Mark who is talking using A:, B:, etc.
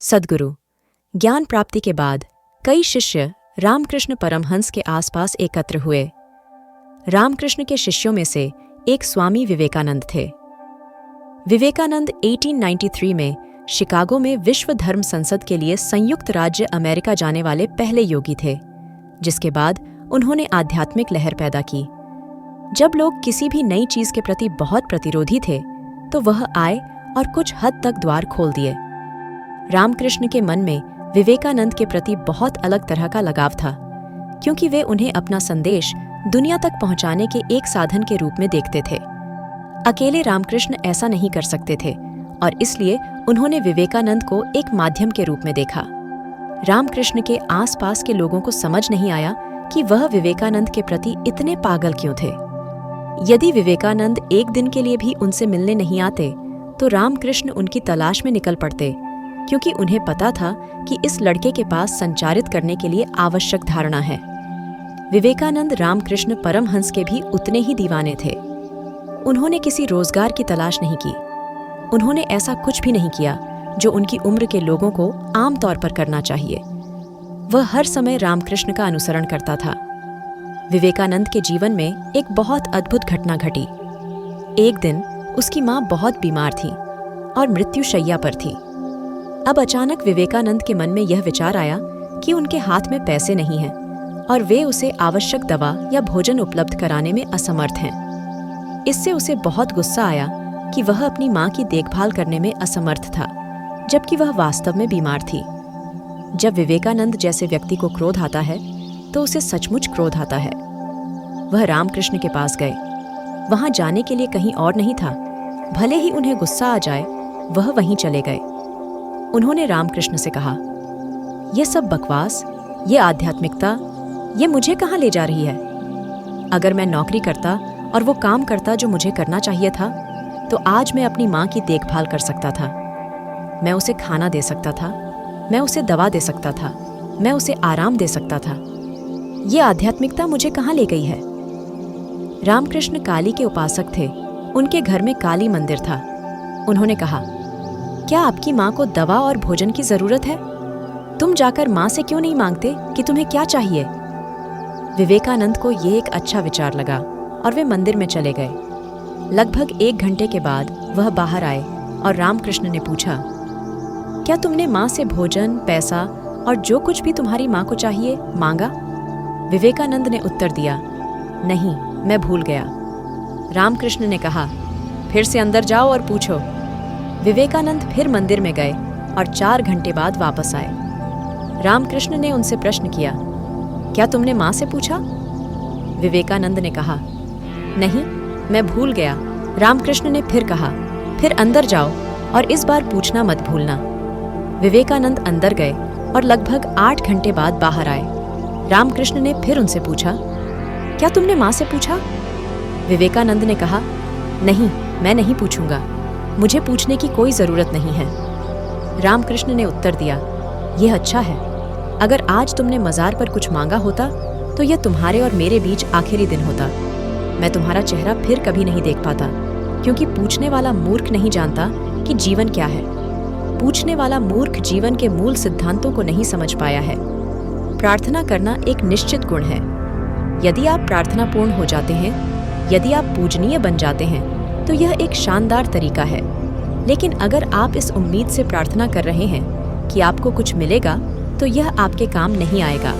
A: सद्गुरु। ज्ञान प्राप्ति के बाद कई शिष्य रामकृष्ण परमहंस के आसपास एकत्र हुए। रामकृष्ण के शिष्यों में से एक स्वामी विवेकानंद थे। विवेकानंद 1893 में शिकागो में विश्व धर्म संसद के लिए संयुक्त राज्य अमेरिका जाने वाले पहले योगी थे, जिसके बाद उन्होंने आध्यात्मिक लहर पैदा की। जब लोग किसी भी नई चीज के प्रति बहुत प्रतिरोधी थे, तो वह आए और कुछ हद तक द्वार खोल दिए। रामकृष्ण के मन में विवेकानंद के प्रति बहुत अलग तरह का लगाव था, क्योंकि वे उन्हें अपना संदेश दुनिया तक पहुंचाने के एक साधन के रूप में देखते थे। अकेले रामकृष्ण ऐसा नहीं कर सकते थे और इसलिए उन्होंने विवेकानंद को एक माध्यम के रूप में देखा। रामकृष्ण के आसपास के लोगों को समझ नहीं आया कि वह विवेकानंद के प्रति इतने पागल क्यों थे। यदि विवेकानंद एक दिन के लिए भी उनसे मिलने नहीं आते, तो रामकृष्ण उनकी तलाश में निकल पड़ते, क्योंकि उन्हें पता था कि इस लड़के के पास संचारित करने के लिए आवश्यक धारणा है। विवेकानंद रामकृष्ण परमहंस के भी उतने ही दीवाने थे। उन्होंने किसी रोजगार की तलाश नहीं की। उन्होंने ऐसा कुछ भी नहीं किया जो उनकी उम्र के लोगों को आम तौर पर करना चाहिए। वह हर समय रामकृष्ण का अनुसरण करता था। विवेकानंद के जीवन में एक बहुत अद्भुत घटना घटी। एक दिन उसकी माँ बहुत बीमार थी और मृत्युशैया पर थी। अब अचानक विवेकानंद के मन में यह विचार आया कि उनके हाथ में पैसे नहीं हैं और वे उसे आवश्यक दवा या भोजन उपलब्ध कराने में असमर्थ हैं। इससे उसे बहुत गुस्सा आया कि वह अपनी माँ की देखभाल करने में असमर्थ था, जबकि वह वास्तव में बीमार थी। जब विवेकानंद जैसे व्यक्ति को क्रोध आता है, तो उसे सचमुच क्रोध आता है। वह रामकृष्ण के पास गए। वहां जाने के लिए कहीं और नहीं था। भले ही उन्हें गुस्सा आ जाए, वह वहीं चले गए। उन्होंने रामकृष्ण से कहा, यह सब बकवास, ये आध्यात्मिकता, ये मुझे कहाँ ले जा रही है? अगर मैं नौकरी करता और वो काम करता जो मुझे करना चाहिए था, तो आज मैं अपनी माँ की देखभाल कर सकता था। मैं उसे खाना दे सकता था, मैं उसे दवा दे सकता था, मैं उसे आराम दे सकता था। ये आध्यात्मिकता मुझे कहाँ ले गई है? रामकृष्ण काली के उपासक थे। उनके घर में काली मंदिर था। उन्होंने कहा, क्या आपकी माँ को दवा और भोजन की जरूरत है? तुम जाकर माँ से क्यों नहीं मांगते कि तुम्हें क्या चाहिए? विवेकानंद को यह एक अच्छा विचार लगा और वे मंदिर में चले गए। लगभग 1 घंटे के बाद वह बाहर आए और रामकृष्ण ने पूछा, क्या तुमने माँ से भोजन, पैसा और जो कुछ भी तुम्हारी माँ को चाहिए मांगा? विवेकानंद ने उत्तर दिया, नहीं, मैं भूल गया। रामकृष्ण ने कहा, फिर से अंदर जाओ और पूछो। विवेकानंद फिर मंदिर में गए और 4 घंटे बाद वापस आए। रामकृष्ण ने उनसे प्रश्न किया, क्या तुमने माँ से पूछा? विवेकानंद ने कहा, नहीं, मैं भूल गया। रामकृष्ण ने फिर कहा, फिर अंदर जाओ और इस बार पूछना मत भूलना। विवेकानंद अंदर गए और लगभग 8 घंटे बाद बाहर आए। रामकृष्ण ने फिर उनसे पूछा, क्या तुमने माँ से पूछा? विवेकानंद ने कहा, नहीं, मैं नहीं पूछूंगा। मुझे पूछने की कोई जरूरत नहीं है। रामकृष्ण ने उत्तर दिया, यह अच्छा है। अगर आज तुमने मजार पर कुछ मांगा होता, तो यह तुम्हारे और मेरे बीच आखिरी दिन होता। मैं तुम्हारा चेहरा फिर कभी नहीं देख पाता, क्योंकि पूछने वाला मूर्ख नहीं जानता कि जीवन क्या है। पूछने वाला मूर्ख जीवन के मूल सिद्धांतों को नहीं समझ पाया है। प्रार्थना करना एक निश्चित गुण है। यदि आप प्रार्थनापूर्ण हो जाते हैं, यदि आप पूजनीय बन जाते हैं, तो यह एक शानदार तरीका है। लेकिन अगर आप इस उम्मीद से प्रार्थना कर रहे हैं कि आपको कुछ मिलेगा, तो यह आपके काम नहीं आएगा।